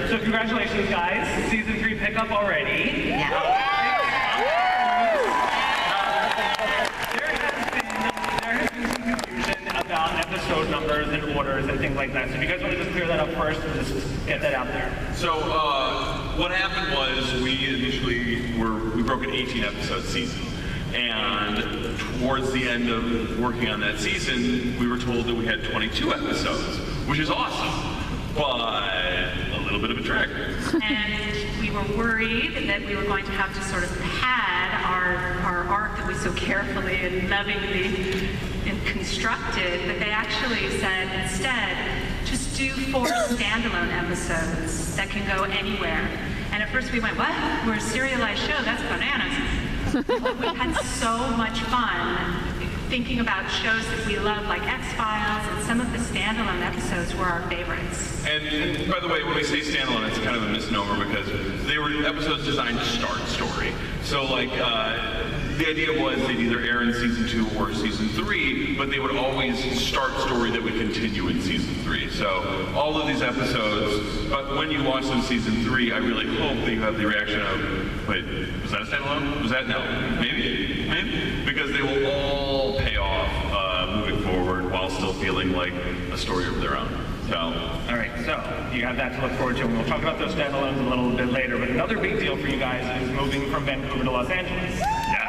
So congratulations, guys. Season 3 pickup already. Yeah. There has been some confusion about episode numbers and orders and things like that. So if you guys want to just clear that up first and just get that out there. So what happened was we broke an 18-episode season. And towards the end of working on that season, we were told that we had 22 episodes, which is awesome, but a little bit of a trick. And we were worried that we were going to have to sort of pad our arc that we so carefully and lovingly constructed, but they actually said instead, just do 4 standalone episodes that can go anywhere. And at first we went, what? We're a serialized show, that's bananas. We've had so much fun thinking about shows that we love, like X-Files, and some of the standalone episodes were our favorites. And by the way, when we say standalone, it's kind of a misnomer because they were episodes designed to start story. So like, the idea was they'd either air in season 2 or season 3, but they would always start story that would continue in season 3. So all of these episodes, but when you watch them season 3, I really hope that you have the reaction of, wait, was that a standalone? Was that, no, maybe? Because they will all pay off moving forward while still feeling like a story of their own. So. All right, so you have that to look forward to, and we'll talk about those standalones a little bit later. But another big deal for you guys is moving from Vancouver to Los Angeles. Yes.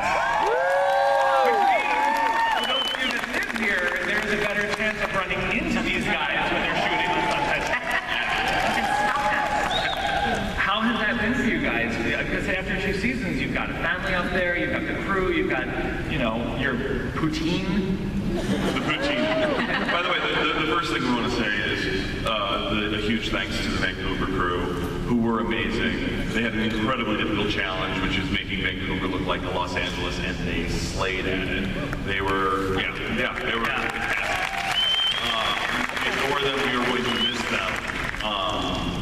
For those of you that live here, there's a better chance of running into these guys when they're shooting on Sunset. How has that been for you guys? Because after 2 seasons, you've got a family out there, you've got the crew, you've got, you know, your poutine. The poutine. By the way, the first thing we want to say is a huge thanks to the Vancouver crew, who were amazing. They had an incredibly difficult challenge, which is making Vancouver look like Los Angeles, and they slayed at it. They were, they were fantastic. We adore them, we are going to miss them.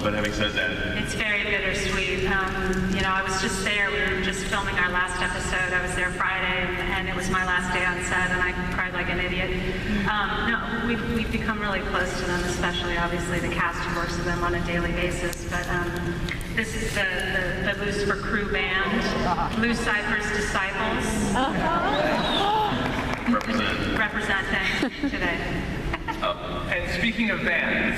But having said that, it's very bittersweet. You know, I was just there. We were just filming our last episode. I was there Friday, and it was my last day on set, and I cried like an idiot. No, we've become really close to them, especially obviously the cast who works with them on a daily basis. But this is the Lucifer crew band, Lucifer's Disciples, representing today. And speaking of bands,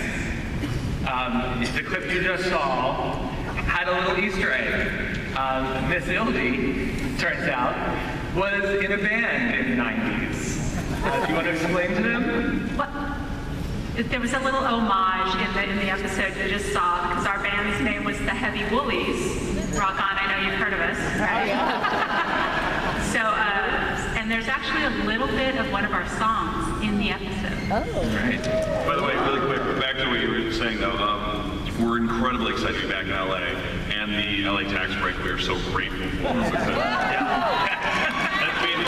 the clip you just saw had a little Easter egg. Miss Ildy, turns out, was in a band in the 90s. Do you want to explain to them? What? There was a little homage in the episode you just saw, because our band's name was the Heavy Woolies. Rock on, I know you've heard of us. So, and there's actually a little bit of one of our songs in the episode. Oh. Right. By the way, really quick, back to what you were saying though, we're incredibly excited to be back in LA, and the LA tax break we are so grateful for.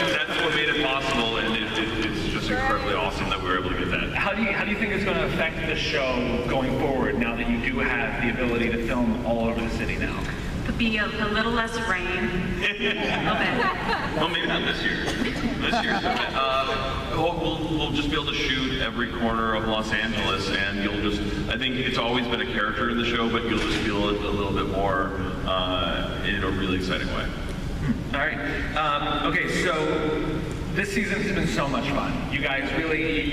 That's what made it possible, and it's just incredibly awesome that we were able to get that. How do you think it's going to affect the show going forward now that you do have the ability to film all over the city now? Could be a little less rain. A little bit. Well, maybe not this year. This year's we'll just be able to shoot every corner of Los Angeles, and you'll just, I think it's always been a character in the show, but you'll just feel it a little bit more in a really exciting way. All right. Okay, so this season has been so much fun. You guys really,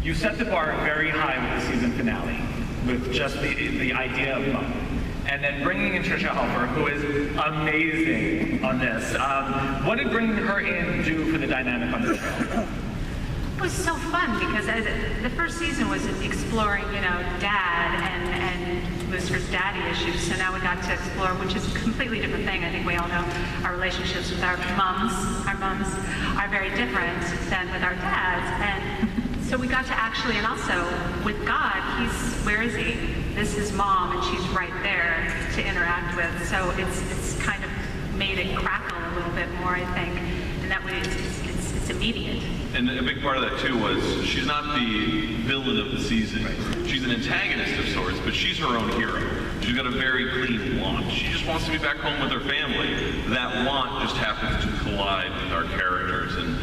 you set the bar very high with the season finale, with just the idea of Mom. And then bringing in Trisha Helfer, who is amazing on this. What did bringing her in do for the dynamic on the show? It was so fun because the first season was exploring, you know, Dad and Lucifer's daddy issues. So now we got to explore, which is a completely different thing. I think we all know our relationships with our moms are very different than with our dads. And so we got to actually, and also with God, where is he? This is Mom, and she's right there to interact with. So it's kind of made it crackle a little bit more, I think. And that way it's immediate. And a big part of that too was she's not the villain of the season. She's an antagonist of sorts, but she's her own hero. She's got a very clean want. She just wants to be back home with her family. That want just happens to collide with our characters. And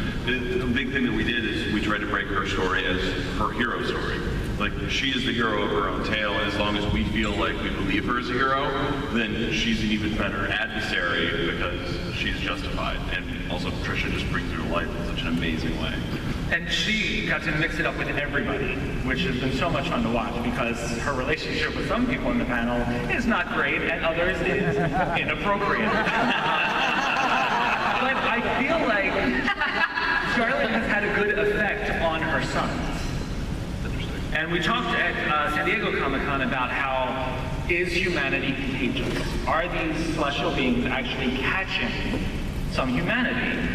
the big thing that we did is we tried to break her story as her hero story. Like, she is the hero of her own tale, and as long as we feel like we believe her as a hero, then she's an even better adversary because she's justified. And also, Trisha just brings her to life in such an amazing way. And she got to mix it up with everybody, which has been so much fun to watch because her relationship with some people in the panel is not great and others is inappropriate. But I feel like Charlotte has had a good effect on her sons. And we talked at San Diego Comic-Con about how is humanity contagious? Are these celestial beings actually catching some humanity?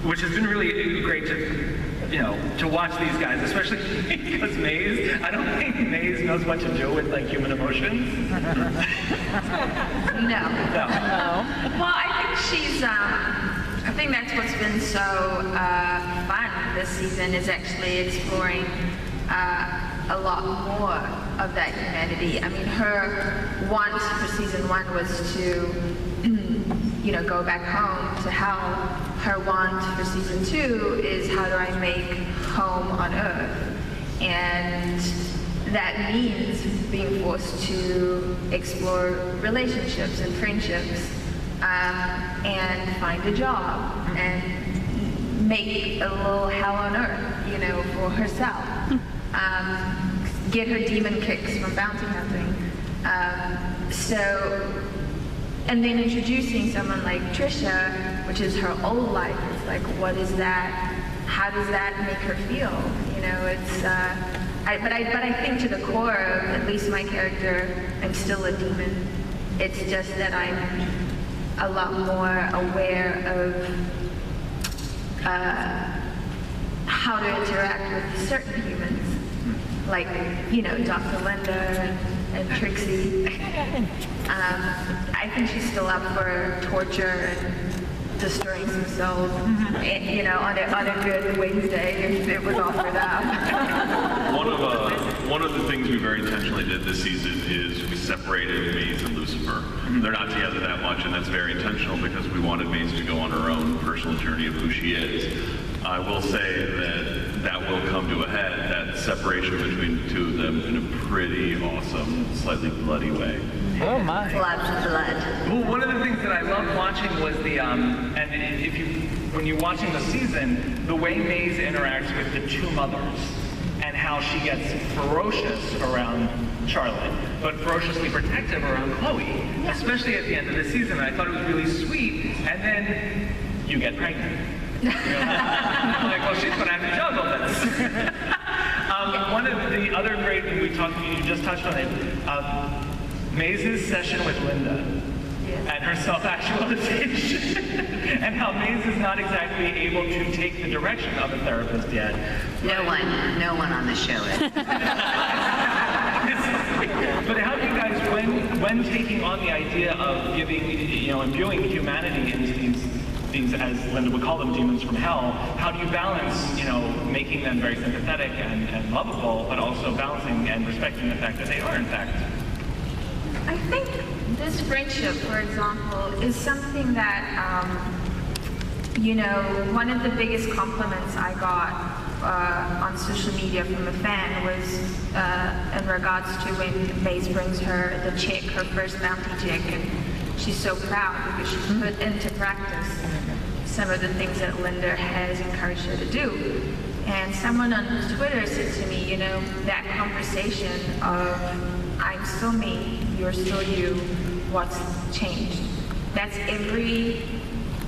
Which has been really great to watch these guys, especially because Maze, I don't think Maze knows what to do with like human emotions. No. Well, I think I think that's what's been so fun this season is actually exploring a lot more of that humanity. I mean, her want for season 1 was to, go back home to hell. Her want for season 2 is how do I make home on Earth? And that means being forced to explore relationships and friendships and find a job and make a little hell on Earth, for herself. Get her demon kicks from bounty hunting. And then introducing someone like Trisha, which is her old life. It's like, what is that? How does that make her feel? But I think to the core of at least my character, I'm still a demon. It's just that I'm a lot more aware of how to interact with certain humans, like Dr. Linda and Trixie. I think she's still up for torture and destroying some souls, on a good Wednesday if it was offered up. One of the things we very intentionally did this season is we separated Maze and Lucifer. They're not together that much, and that's very intentional because we wanted Maze to go on her own personal journey of who she is. I will say that will come to a head, that separation between the two of them in a pretty awesome, slightly bloody way. Oh my. Blood. Well, one of the things that I loved watching was when you're watching the season, the way Maze interacts with the two mothers and how she gets ferocious around Charlotte, but ferociously protective around Chloe, especially at the end of the season. I thought it was really sweet, and then you get pregnant. I'm like, well, she's going to have to juggle this. One of the other great things you just touched on it, Maze's session with Linda and her self-actualization and how Maze is not exactly able to take the direction of a therapist yet. No one on the show is. But how do you guys, when taking on the idea of imbuing humanity into these, as Linda would call them, demons from hell, how do you balance, making them very sympathetic and lovable, but also balancing and respecting the fact that they are, in fact, I think this friendship, for example, is something that, one of the biggest compliments I got on social media from a fan was in regards to when Maze brings her the chick, her first bounty chick, and she's so proud because she's put into practice some of the things that Linda has encouraged her to do. And someone on Twitter said to me, that conversation of I'm still me, you're still you, what's changed? That's every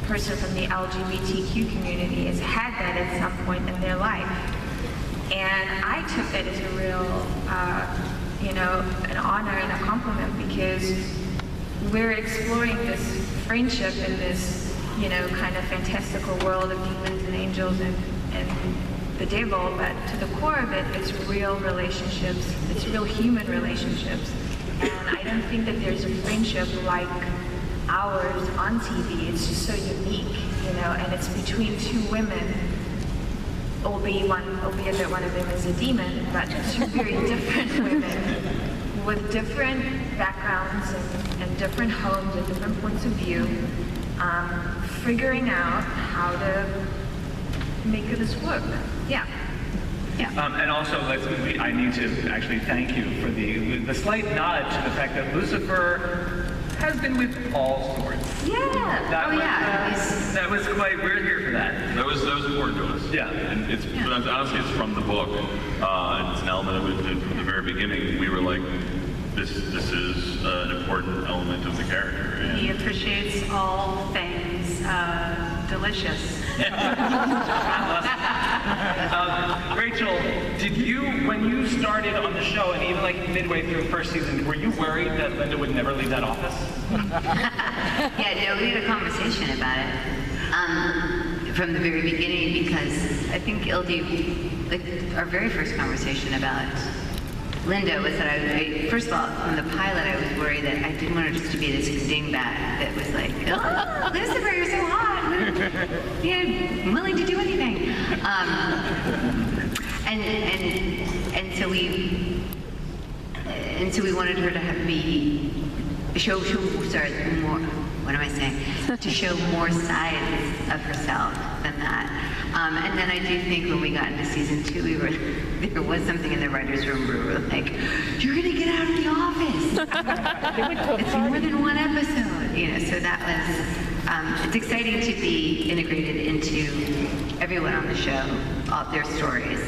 person from the LGBTQ community has had that at some point in their life. And I took that as a real, an honor and a compliment because we're exploring this friendship in this, kind of fantastical world of demons and angels and the devil, but to the core of it, it's real relationships, it's real human relationships. And I don't think that there's a friendship like ours on TV. It's just so unique, and it's between two women, albeit that one of them is a demon, but two very different women with different backgrounds and different homes and different points of view, figuring out how to make this work. Yeah. And also, I need to actually thank you for the slight nod to the fact that Lucifer has been with all sorts. Yeah. That was quite, we're here for that. That was important to us. Yeah. And but honestly, it's from the book. And it's an element of it from the very beginning. We were like, this is an important element of the character. And He appreciates all things delicious. Rachel, did you, when you started on the show, and even like midway through the first season, were you worried that Linda would never leave that office? Yeah, no, we had a conversation about it from the very beginning, because I think Ildi, like our very first conversation about Linda was that first of all, from the pilot, I was worried that I didn't want her just to be this dingbat that was like, oh, Lucifer, you're so hot. You're willing to do anything. And so we wanted her to show more. What am I saying? To show more sides of herself than that. And then I do think when we got into season 2, there was something in the writers' room where we were like, "You're gonna get out of the office. It's more than one episode." So that was. It's exciting to be integrated into everyone on the show, all their stories.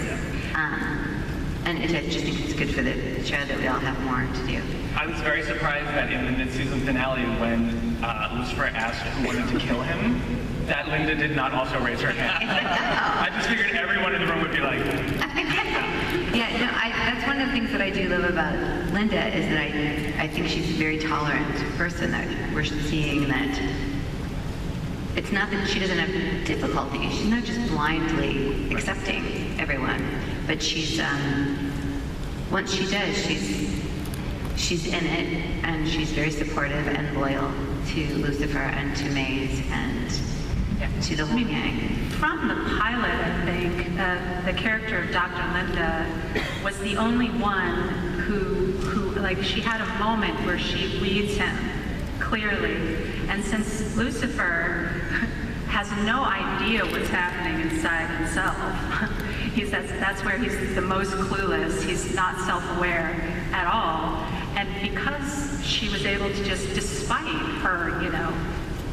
And I just think it's good for the show that we all have more to do. I was very surprised that in the mid-season finale, when Lucifer asked who wanted to kill him, that Linda did not also raise her hand. I just figured everyone in the room would be like, That's one of the things that I do love about Linda is that I think she's a very tolerant person, that we're seeing that it's not that she doesn't have difficulty. She's not just blindly accepting everyone, but she's once she does, she's in it, and she's very supportive and loyal to Lucifer and to Maze and to the whole gang. From the pilot, I think, the character of Dr. Linda was the only one who like, she had a moment where she reads him clearly. And since Lucifer has no idea what's happening inside himself, that's where he's the most clueless. He's not self-aware at all. And because she was able to just, despite her,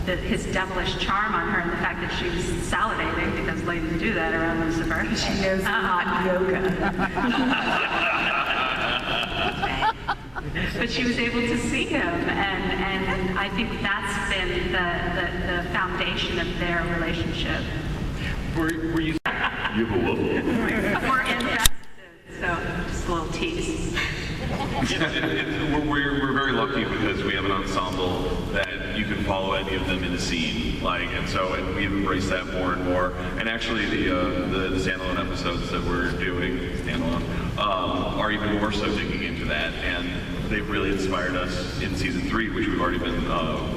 his devilish charm on her and the fact that she was salivating, because ladies do that around Lucifer. She knows hot yoga. But she was able to see him, and I think that's been the foundation of their relationship. were you... You have a wolf? We're invested, so just a little tease. We're very lucky because we have an ensemble that you can follow any of them in a scene, and we've embraced that more and more. And actually, the standalone episodes that we're doing are even more so digging into that, and they've really inspired us in season 3, which we've already been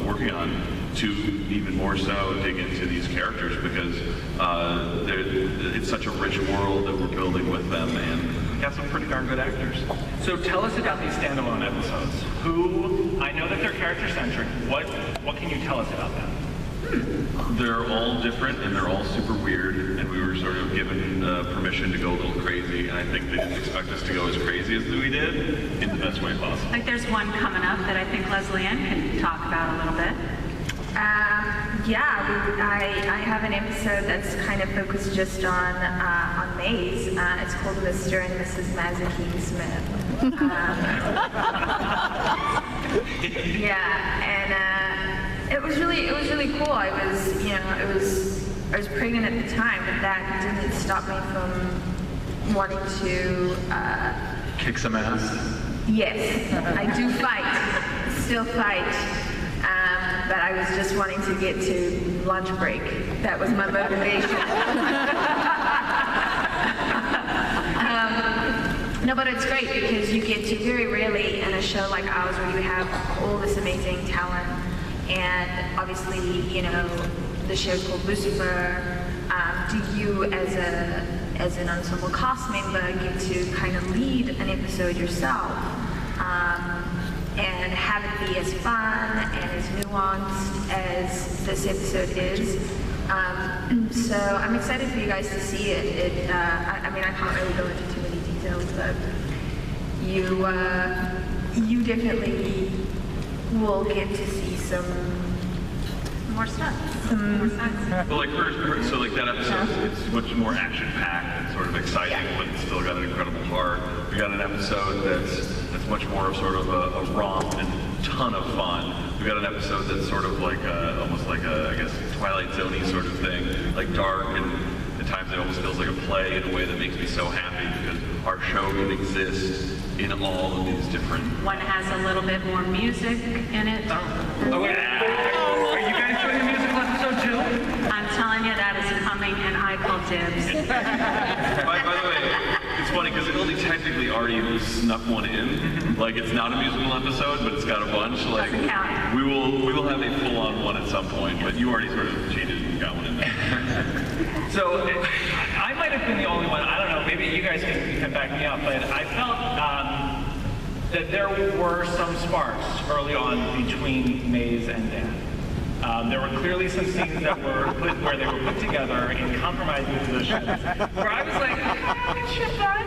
working on, to even more so dig into these characters, because it's such a rich world that we're building with them, and we have some pretty darn good actors. So tell us about these standalone episodes. I know that they're character-centric. What can you tell us about them? They're all different, and they're all super weird, and we were sort of given permission to go a little crazy, and I think they didn't expect us to go as crazy as we did, in the best way possible. Like, there's one coming up that I think Leslie Ann can talk about a little bit. I have an episode that's kind of focused just on Maze. It's called Mr. and Mrs. Mazakine Smith. It was really cool. I was pregnant at the time, but that didn't stop me from wanting to Kick some ass. Yes, I do fight, still fight. But I was just wanting to get to lunch break. That was my motivation. No, but it's great because you get to very rarely in a show like ours where you have all this amazing talent, and obviously, the show's called Lucifer. Do you, as an ensemble cast member, get to kind of lead an episode yourself? And have it be as fun and as nuanced as this episode is, So I'm excited for you guys to see it. I mean, I can't really go into too many details, but you definitely will get to see some More stuff. More sides. Well, like so like that episode, it's much more action-packed and sort of exciting, but it's still got an incredible heart. We got an episode that's much more of sort of a romp and ton of fun. We got an episode that's sort of like almost like a, I guess, Twilight Zone-y sort of thing, like dark, and at times it almost feels like a play in a way that makes me so happy because our show can exist in all of these different. One has a little bit more music in it. Oh, wait. Are you guys doing a musical episode too? I'm telling you, that is coming, and I call dibs. By the way, it's funny because it only technically already snuck one in. Like it's not a musical episode, but it's got a bunch. Like Doesn't count. we will have a full-on one at some point, but you already sort of cheated and got one in there. So I might have been the only one. I don't know. Maybe you guys can back me up, but I felt that there were some sparks early on between Maze and Dan. There were clearly some scenes that were where they were put together in compromising positions, where I was like, I can ship that.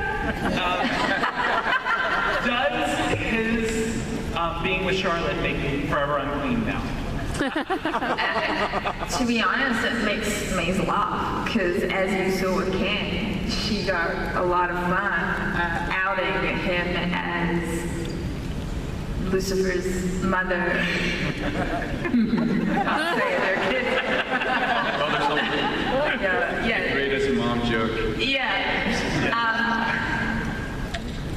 Does his being with Charlotte make him forever unclean now? To be honest, it makes Maze laugh because as you saw with Ken, she got a lot of fun outing him as Lucifer's mother. I'll say their kid. Yeah. Great as a mom joke. Yeah.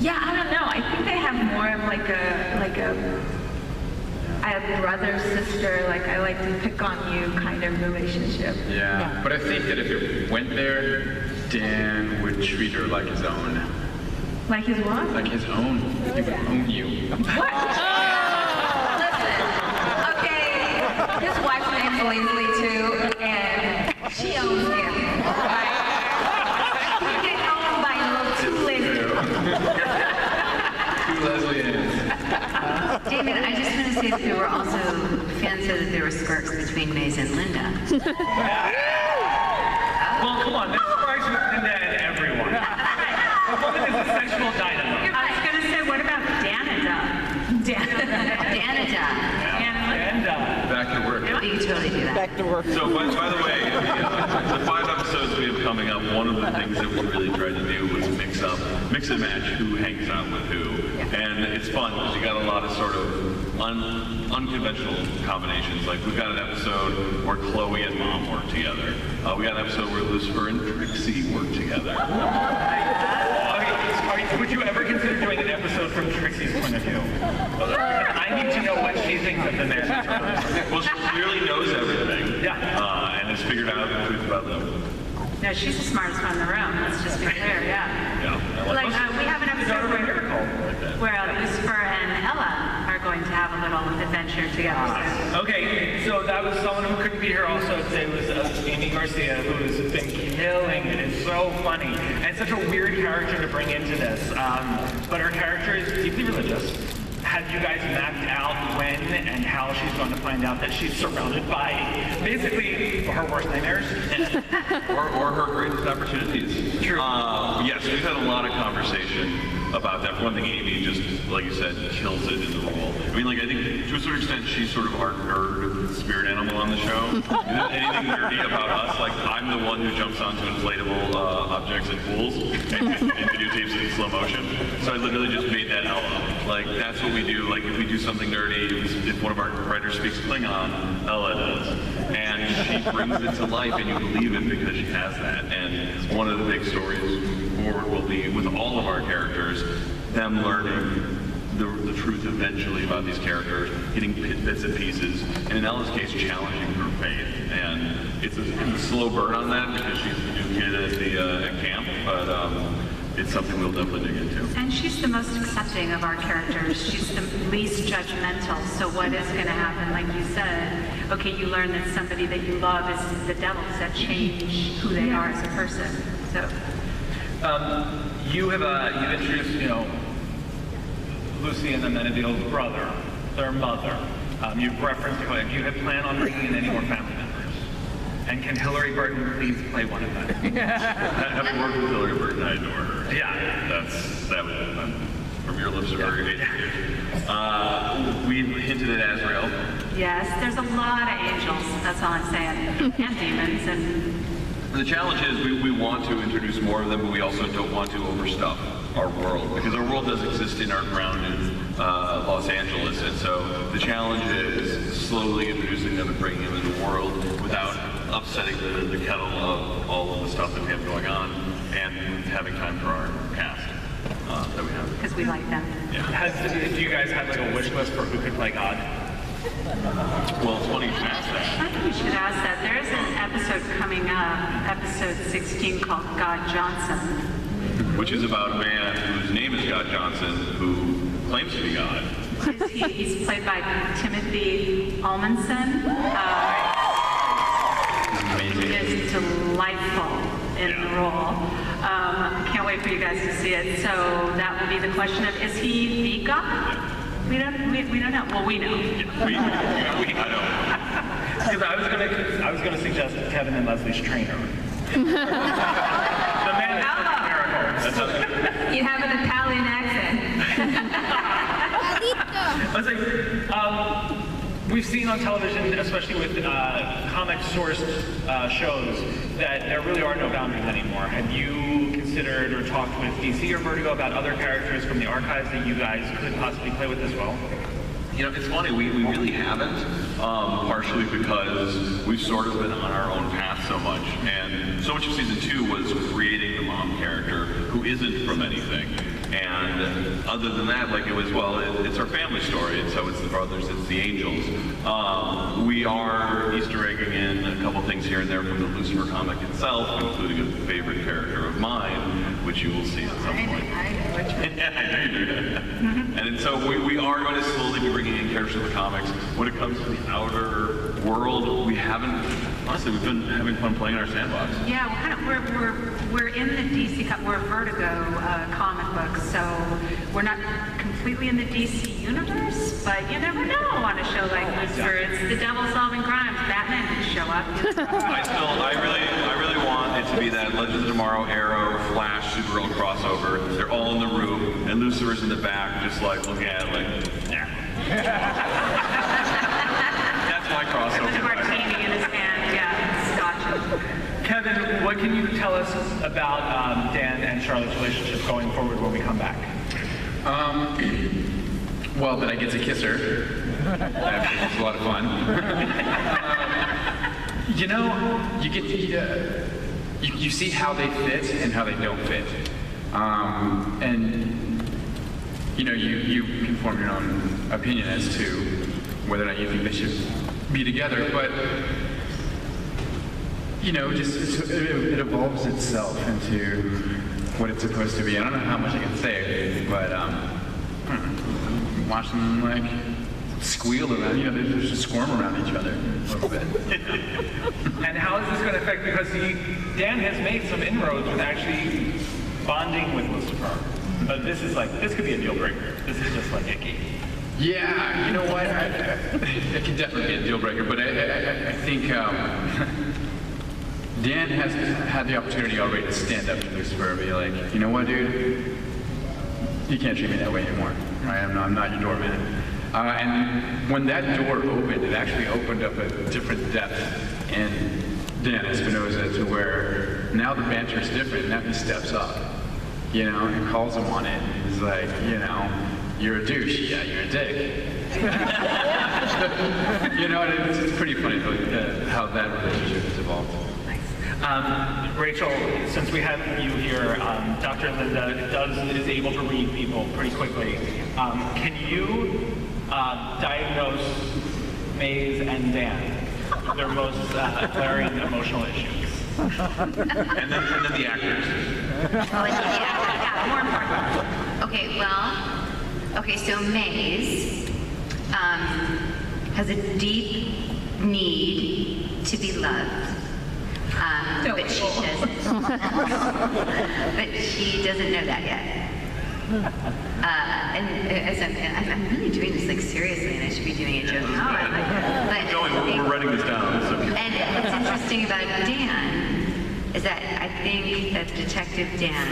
Yeah, I don't know. I think they have more of like a brother sister, like I like to pick on you kind of relationship. Yeah, but I think that if it went there, Dan would treat her like his own. Like his what? Like his own. He would own you. What? Listen, okay, his wife's name's Leslie too, and she owns him. Right? He get owned by two Leslie. Two Leslie Ann's. David, I just want to say that there were also fans said that there were sparks between Maze and Linda. Well, come on. This sparks with Linda and everyone. The woman is a sexual dynamo. I was going to say, what about Danada? Danada. And Back to work. Oh, you could totally do that. Back to work. So, by the way, the 5 episodes we have coming up, one of the things that we really tried to do was mix and match who hangs out with who. And it's fun because you got a lot of sort of unconventional combinations. Like we've got an episode where Chloe and Mom work together. We got an episode where Lucifer and Trixie work together. would you ever consider doing an episode from Trixie's point of view? I need to know what she thinks of the next episode. Well, she clearly knows everything. Yeah. And has figured out the truth about them. No, she's the smartest one in the room. Let's just be clear, yeah. Yeah. Like, we have an episode where Lucifer and Ella are going to have a little adventure together soon. Okay, so that was someone who couldn't be here also today was Amy Garcia, who has been killing it. It's so funny. And such a weird character to bring into this. But her character is deeply religious. Have you guys mapped out when and how she's going to find out that she's surrounded by basically her worst nightmares? or her greatest opportunities. True. Yes, we've had a lot of conversation about that. For one thing, Amy just, like you said, kills it in the role. I mean, like, I think to a certain extent, she's sort of our nerd spirit animal on the show. Anything nerdy about us, like, I'm the one who jumps onto inflatable objects and pools and videotapes it in slow motion. So I literally just made that Ella. Like, that's what we do. Like, if we do something nerdy, if one of our writers speaks Klingon, Ella does. And she brings it to life, and you believe it because she has that. And one of the big stories moving forward will be, with all of our characters, them learning the truth eventually about these characters, getting bits and pieces, and in Ella's case, challenging her faith. And it's a slow burn on that because she's the new kid at camp, but it's something we'll definitely dig into. And she's the most accepting of our characters. She's the least judgmental. So what is going to happen? Like you said, okay, you learn that somebody that you love is the devils that change who they are as a person. So You've introduced, Lucy and Amenadiel's brother, their mother. You've referenced, do you have plan on bringing in any more family members? And can Hillary Burton please play one of them? Having worked with Hillary Burton, I adore her. Yeah. That was from your lips are very we hinted at Azrael. Yes, there's a lot of angels, that's all I'm saying, and demons, and The challenge is we want to introduce more of them, but we also don't want to overstuff our world, because our world does exist in our ground in Los Angeles, and so the challenge is slowly introducing them and bringing them into the world without upsetting the kettle of all of the stuff that we have going on, and having time for our cast that we have. because we like them. Do you guys have like a wish list for who could play God? Well, it's funny you should ask that. I think we should ask that. There is an episode coming up, episode 16, called God Johnson. Which is about a man whose name is God Johnson, who claims to be God. He's played by Timothy Almanson. He is delightful in the role. Can't wait for you guys to see it. So that will be the question of, is he the God? We don't know. Well, we know. I know. Because I was gonna suggest Kevin and Leslie's trainer. The man is such a miracle. You have an Italian accent. I was like, we've seen on television, especially with comic-sourced shows, that there really are no boundaries anymore. Have you considered or talked with DC or Vertigo about other characters from the archives that you guys could possibly play with as well? You know, it's funny, we really haven't, partially because we've sort of been on our own path so much, and so much of season 2 was creating the mom character who isn't from anything. And other than that, like it was, well, it's our family story, and so it's the brothers, it's the angels. We are Easter egging in a couple things here and there from the Lucifer comic itself, including a favorite character of mine, which you will see at some point. I know which one. I know you do. And so we are going to slowly be bringing in characters of the comics. When it comes to the outer world, we haven't, honestly, we've been having fun playing in our sandbox. Yeah, we're in the DC, we're Vertigo comic books, so we're not completely in the DC universe, but you never know on a show like Lucifer. It's the devil solving crimes. Batman can show up. I really want it to be that Legends of Tomorrow, Arrow, Flash, Supergirl crossover. They're all in the room, and Lucifer's in the back, just like looking at it, like, yeah. That's my crossover. With a martini in his hand, yeah, scotch. Kevin, what can you tell us about Dan and Charlotte's relationship going forward when we come back? Well, that I get to kiss her. That was a lot of fun. You know, you get to, you see how they fit and how they don't fit. And, you know, you can form your own opinion as to whether or not you think they should be together, but you know, just it evolves itself into what it's supposed to be. I don't know how much I can say, but watch them like squeal around. You know, they just squirm around each other a little bit. And how is this going to affect? Because Dan has made some inroads with actually bonding with Lucifer, but this could be a deal breaker. This is just like icky. Yeah, you know what? It can definitely be a deal breaker, but I think Dan has had the opportunity already to stand up to Lucifer and be like, you know what, dude? You can't treat me that way anymore. Right? I'm not your doorman. And when that door opened, it actually opened up a different depth in Dan Espinosa to where now the banter is different. Now he steps up, you know, and calls him on it. He's like, you know, you're a douche. Yeah, you're a dick. You know, and it's pretty funny how that relationship has evolved. Rachel, since we have you here, Dr. Linda is able to read people pretty quickly. Can you diagnose Maze and Dan, their most glaring emotional issues? And then the actors. Yeah, more important. Okay, so Maze has a deep need to be loved. But she doesn't. But she doesn't know that yet. I'm really doing this like seriously, and I should be doing a joke. We're writing this down. So. And what's interesting about Dan is that I think that Detective Dan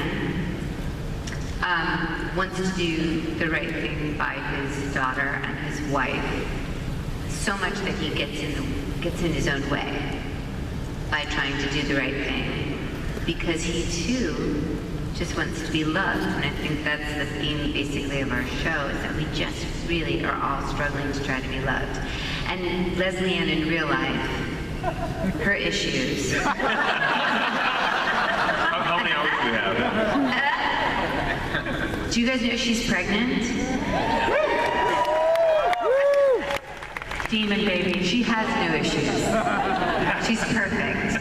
wants to do the right thing by his daughter and his wife, so much that he gets in his own way by trying to do the right thing, because he too just wants to be loved. And I think that's the theme basically of our show, is that we just really are all struggling to try to be loved. And Leslie Ann in real life, her issues. How many hours do we have? Do you guys know she's pregnant? Demon baby, she has no issues. She's perfect.